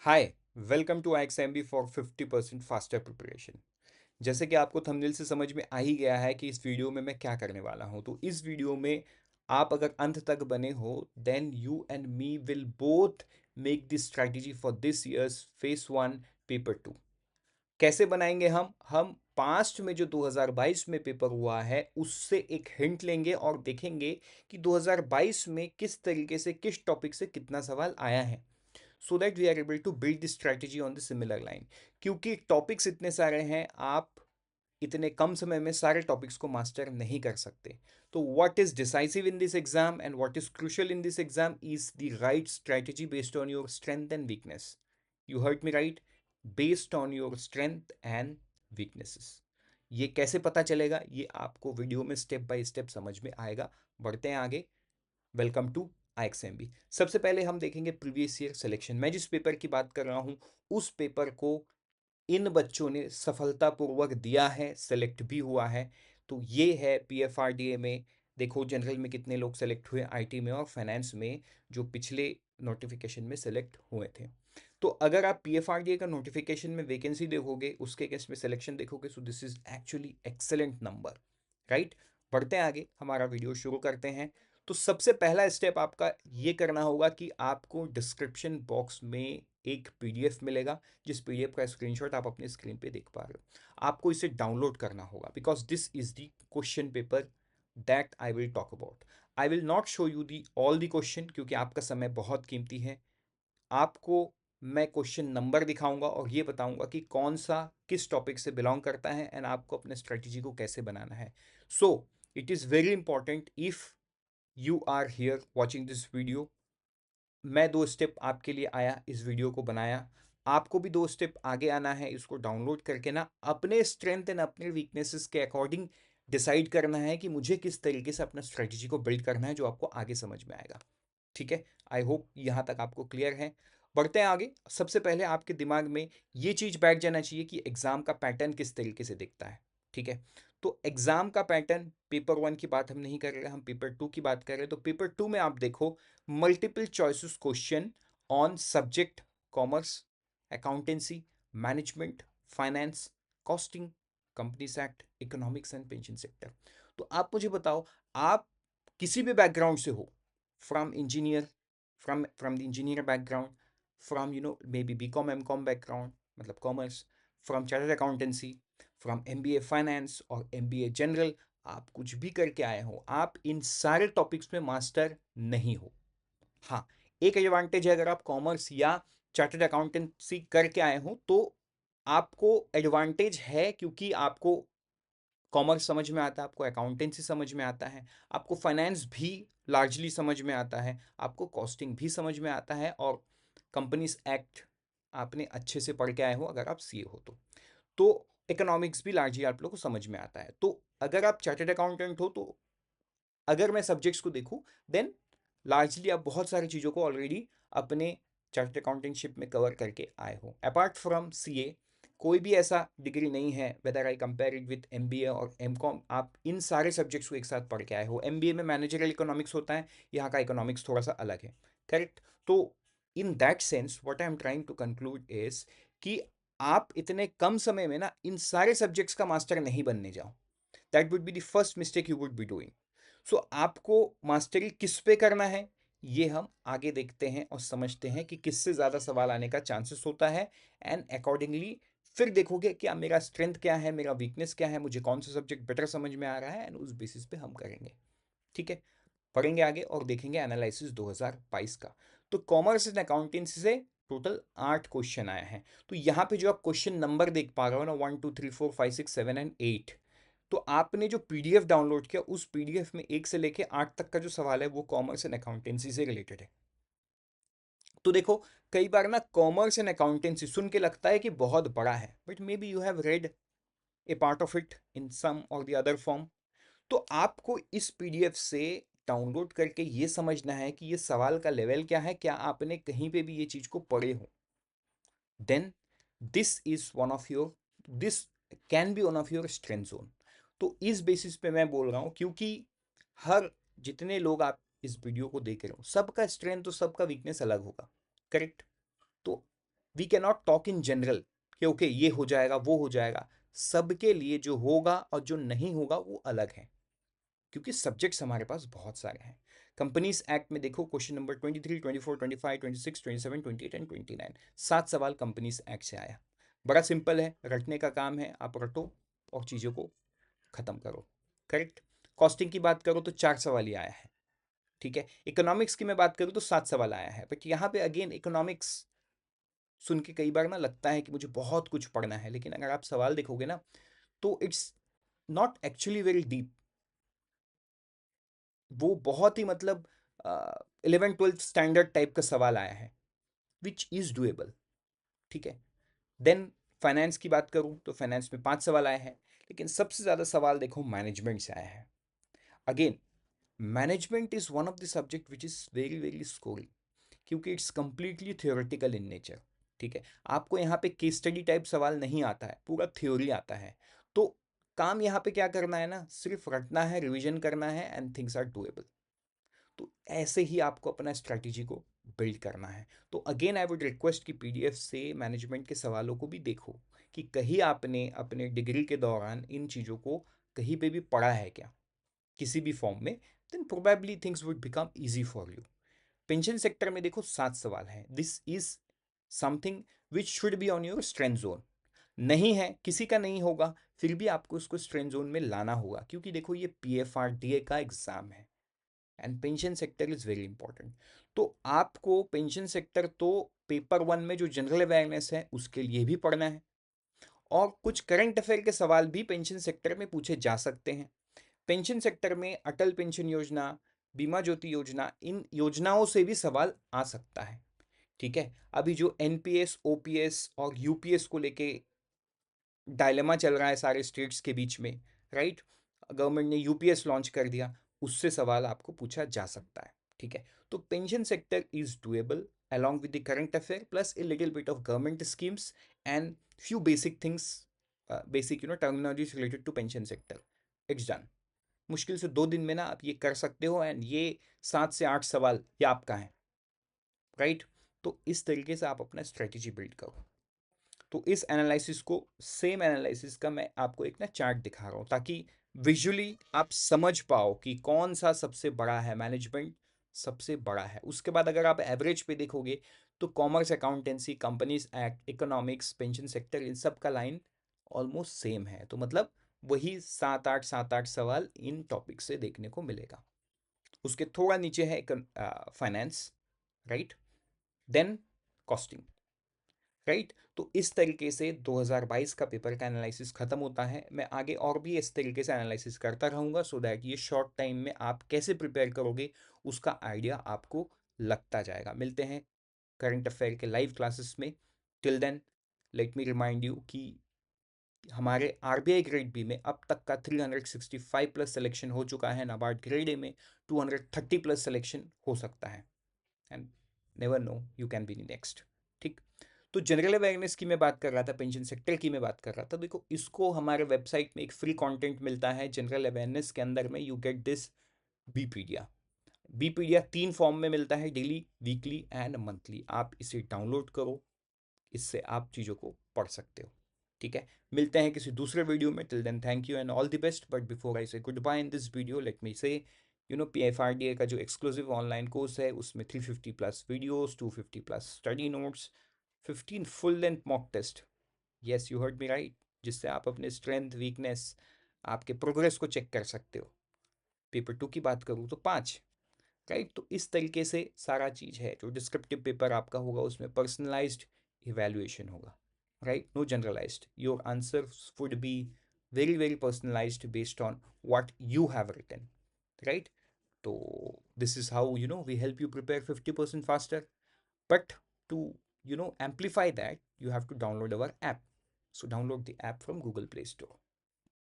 Hi, welcome to IXMB for 50% faster preparation. जैसे कि आपको थंबनेल से समझ में आ ही गया है कि इस वीडियो में मैं क्या करने वाला हूं। तो इस वीडियो में आप अगर अंत तक बने हो then you and me will both make this strategy for this year's phase one paper two. कैसे बनाएंगे हम पास्ट में जो 2022 में पेपर हुआ है उससे एक हिंट लेंगे और देखेंगे कि 2022 में किस तरीके से किस टॉपिक से कितना सवाल आया है, so that we are able to build the strategy on the similar line. क्योंकि टॉपिक्स इतने सारे हैं, आप इतने कम समय में सारे टॉपिक्स को मास्टर नहीं कर सकते। तो what is decisive in this exam and what is crucial in this exam is the right strategy based on your strength and weakness. You heard me right, based on your strength and weaknesses. ये कैसे पता चलेगा, ये आपको video में step by step समझ में आएगा। बढ़ते हैं आगे। Welcome to IXMB। सबसे पहले हम देखेंगे प्रीवियस ईयर सिलेक्शन। मैं जिस पेपर की बात कर रहा हूं उस पेपर को इन बच्चों ने सफलतापूर्वक दिया है, सेलेक्ट भी हुआ है। तो ये है PFRDA में। देखो जनरल में कितने लोग सेलेक्ट हुए, IT में और फाइनेंस में जो पिछले नोटिफिकेशन में सेलेक्ट हुए थे। तो अगर आप PFRDA का नोटिफिकेशन में वैकेंसी देखोगे, उसके केस में सिलेक्शन देखोगे, so this is actually excellent number, right. बढ़ते हैं आगे, हमारा वीडियो शुरू करते हैं। तो सबसे पहला स्टेप आपका ये करना होगा कि आपको डिस्क्रिप्शन बॉक्स में एक PDF मिलेगा, जिस PDF का स्क्रीनशॉट आप अपने स्क्रीन पे देख पा रहे हो। आपको इसे डाउनलोड करना होगा because this is the question paper that I will talk about. I will not show you the all the question क्योंकि आपका समय बहुत कीमती है। आपको मैं क्वेश्चन नंबर दिखाऊंगा और ये बताऊंगा कि कौन सा किस टॉपिक से बिलोंग करता है एंड आपको अपने स्ट्रेटजी को कैसे बनाना है। So it is very important if you are here watching this video. मैं 2 स्टेप आपके लिए आया, इस वीडियो को बनाया। आपको भी 2 स्टेप आगे आना है, इसको डाउनलोड करके ना अपने स्ट्रेंथ एंड अपने वीकनेसेस के अकॉर्डिंग डिसाइड करना है कि मुझे किस तरीके से अपना स्ट्रेटजी को बिल्ड करना है जो आपको आगे समझ में आएगा। ठीक है, आई होप यहाँ तक आपको क्लियर है। बढ़ते हैं आगे। सबसे पहले आपके दिमाग में ये चीज़ बैठ जाना चाहिए कि एग्ज़ाम का पैटर्न किस तरीके से दिखता है। ठीक है, तो एग्ज़ाम का पैटर्न, पेपर वन की बात हम नहीं कर रहे, हम पेपर टू की बात कर रहे हैं। तो पेपर टू में आप देखो multiple choices question on subject commerce, accountancy, management, finance, costing, companies act, economics and pension sector. तो आप मुझे बताओ, आप किसी भी बैकग्राउंड से हो, from engineer, from the engineer background, from may be BCom MCom background मतलब commerce, from chartered accountancy, from MBA finance और MBA जनरल, आप कुछ भी करके आए हो, आप इन सारे टॉपिक्स में मास्टर नहीं हो। हाँ, एक एडवांटेज है, अगर आप कॉमर्स या चार्टर्ड अकाउंटेंसी करके आए हो तो आपको एडवांटेज है क्योंकि आपको कॉमर्स समझ में आता है, आपको अकाउंटेंसी समझ में आता है, आपको फाइनेंस भी लार्जली समझ में आता है, आपको कॉस्टिंग भी समझ में आता है और कंपनीज एक्ट आपने अच्छे से पढ़ के आए हो अगर आप CA हो तो इकोनॉमिक्स भी लार्जली आप लोग को समझ में आता है। तो अगर आप चार्टर्ड अकाउंटेंट हो तो अगर मैं सब्जेक्ट्स को देखूं देन लार्जली आप बहुत सारी चीज़ों को ऑलरेडी अपने चार्टर्ड अकाउंटेंटशिप में कवर करके आए हो। अपार्ट फ्रॉम CA कोई भी ऐसा डिग्री नहीं है whether I compare it with MBA और MCom, आप इन सारे सब्जेक्ट्स को एक साथ पढ़ के आए हो। MBA में मैनेजरियल इकोनॉमिक्स होता है, यहाँ का इकोनॉमिक्स थोड़ा सा अलग है, करेक्ट। तो in that sense what I am trying to conclude is कि आप इतने कम समय में ना इन सारे सब्जेक्ट्स का मास्टर नहीं बनने जाओ। That would be the first mistake you would be doing. So आपको मास्टरी किस पे करना है ये हम आगे देखते हैं और समझते हैं कि किससे ज़्यादा सवाल आने का चांसेस होता है एंड अकॉर्डिंगली फिर देखोगे कि मेरा स्ट्रेंथ क्या है, मेरा वीकनेस क्या है, मुझे कौन सा सब्जेक्ट बेटर समझ में आ रहा है एंड उस बेसिस पे हम करेंगे। ठीक है, पढ़ेंगे आगे और देखेंगे एनालिसिस 2022 का। तो कॉमर्स एंड अकाउंटेंसी से टोटल 8 क्वेश्चन आया है। तो यहाँ पे जो आप क्वेश्चन नंबर देख पा रहे हो ना, 1 2 3 4 5 6 7 एंड 8, तो आपने जो PDF डाउनलोड किया उस PDF में 1 से लेके 8 तक का जो सवाल है वो कॉमर्स एंड अकाउंटेंसी से रिलेटेड है। तो देखो, कई बार ना कॉमर्स एंड अकाउंटेंसी सुन के लगता है कि बहुत बड़ा है, but may be you have read a part of it in some or the other form. तो आपको इस PDF से डाउनलोड करके ये समझना है कि ये सवाल का लेवल क्या है, क्या आपने कहीं पे भी ये चीज़ को पढ़े हो। Then this is one of your, this can be one of your strength zone. तो इस बेसिस पे मैं बोल रहा हूँ क्योंकि हर जितने लोग आप इस वीडियो को देख रहे हो सबका स्ट्रेंथ और सबका वीकनेस अलग होगा, करेक्ट। तो we can not talk in general कि ओके ये हो जाएगा वो हो जाएगा। सबके लिए जो होगा और जो नहीं होगा वो अलग है, क्योंकि सब्जेक्ट्स हमारे पास बहुत सारे हैं। कंपनीज एक्ट में देखो क्वेश्चन नंबर 23, 24, 25, 26, 27, 28 एंड 29, 7 सवाल कंपनीज एक्ट से आया। बड़ा सिंपल है, रटने का काम है, आप रटो और चीज़ों को खत्म करो। करेक्ट। कॉस्टिंग की बात करो तो 4 सवाल ही आया है। ठीक है। इकोनॉमिक्स की मैं बात करूँ तो 7 सवाल आया है, बट यहाँ पे अगेन इकोनॉमिक्स सुन के कई बार ना लगता है कि मुझे बहुत कुछ पढ़ना है, लेकिन अगर आप सवाल देखोगे ना तो it's not actually very deep. वो बहुत ही मतलब 11th 12th स्टैंडर्ड टाइप का सवाल आया है, विच इज डुएबल। ठीक है। देन फाइनेंस की बात करूं तो फाइनेंस में 5 सवाल आए हैं, लेकिन सबसे ज़्यादा सवाल देखो मैनेजमेंट से आया है। Again management is one of the subject which is very very scoring, क्योंकि it's completely theoretical in nature. ठीक है। आपको यहाँ पे केस स्टडी टाइप सवाल नहीं आता है, पूरा थ्योरी आता है। तो काम यहाँ पे क्या करना है ना, सिर्फ रटना है, रिवीजन करना है एंड थिंग्स आर डूएबल। तो ऐसे ही आपको अपना स्ट्रैटेजी को बिल्ड करना है। तो अगेन आई वुड रिक्वेस्ट कि पीडीएफ से मैनेजमेंट के सवालों को भी देखो कि कहीं आपने अपने डिग्री के दौरान इन चीज़ों को कहीं पे भी पढ़ा है क्या, किसी भी फॉर्म में, then probably things would become easy for you. Pension sector में देखो 7 सवाल हैं। This is something which should be on your strength zone. नहीं है, किसी का नहीं होगा, फिर भी आपको उसको स्ट्रेंथ जोन में लाना होगा, क्योंकि देखो ये पीएफआरडीए का एग्जाम है and pension sector is very important. तो आपको पेंशन सेक्टर तो पेपर 1 में जो जनरल अवेयरनेस है उसके लिए भी पढ़ना है, और कुछ करंट अफेयर के सवाल भी पेंशन सेक्टर में पूछे जा सकते हैं। पेंशन सेक्टर में अटल पेंशन योजना, बीमा ज्योति योजना, इन योजनाओं से भी सवाल आ सकता है। ठीक है। अभी जो एनपीएस ओपीएस और यूपीएस को लेके डायलेमा चल रहा है सारे स्टेट्स के बीच में, राइट, गवर्नमेंट ने यूपीएस लॉन्च कर दिया, उससे सवाल आपको पूछा जा सकता है। ठीक है। तो pension sector is doable along with the current affair plus a little bit of government schemes and few basic things, basic terminologies related to pension sector. It's done. मुश्किल से 2 दिन में ना आप ये कर सकते हो, एंड ये 7 से 8 सवाल ये आपका है, राइट। तो इस तरीके से आप अपना स्ट्रेटेजी बिल्ड करो। तो इस एनालिसिस को, सेम एनालिसिस का मैं आपको एक ना चार्ट दिखा रहा हूँ, ताकि विजुअली आप समझ पाओ कि कौन सा सबसे बड़ा है। मैनेजमेंट सबसे बड़ा है, उसके बाद अगर आप एवरेज पे देखोगे तो commerce, accountancy, companies act, economics, pension sector, इन सब का लाइन ऑलमोस्ट सेम है। तो मतलब वही 7 8 7 8 सवाल इन टॉपिक से देखने को मिलेगा। उसके थोड़ा नीचे है finance, right, then costing, right. तो इस तरीके से 2022 का पेपर का एनालिसिस खत्म होता है। मैं आगे और भी इस तरीके से एनालिसिस करता रहूँगा, सो दैट ये शॉर्ट टाइम में आप कैसे प्रिपेयर करोगे उसका आइडिया आपको लगता जाएगा। मिलते हैं करंट अफेयर के लाइव क्लासेस में। Till then let me remind you कि हमारे आरबीआई ग्रेड बी में अब तक का 365 प्लस सिलेक्शन हो चुका है, नाबार्ड ग्रेड ए में 230 प्लस सिलेक्शन हो सकता है, and never know, you can be next. ठीक। तो जनरल अवेयरनेस की मैं बात कर रहा था, पेंशन सेक्टर की मैं बात कर रहा था। देखो इसको हमारे वेबसाइट में एक फ्री कंटेंट मिलता है जनरल अवेयरनेस के अंदर में, यू गेट दिस बीपीडिया। बीपीडिया 3 फॉर्म में मिलता है, डेली, वीकली एंड मंथली। आप इसे डाउनलोड करो, इससे आप चीज़ों को पढ़ सकते हो। ठीक है। मिलते हैं किसी दूसरे वीडियो में। Till then thank you and all the best. But before I say good bye in this video, let me say PFRDA का जो एक्सक्लूसिव ऑनलाइन कोर्स है उसमें 350 plus videos, 250 plus study notes, 15 full length mock test, yes you heard me right, जिससे आप अपने strength, weakness, आपके progress को check कर सकते हो। पेपर 2 की बात करूँ तो 5, राइट। तो इस तरीके से सारा चीज़ है। जो डिस्क्रिप्टिव पेपर आपका होगा उसमें पर्सनलाइज्ड इवैल्यूएशन होगा, right? No generalized. Your answers would be very, very personalized based on what you have written, right? So this is how we help you prepare 50% faster. But to amplify that, you have to download our app. So download the app from Google Play Store.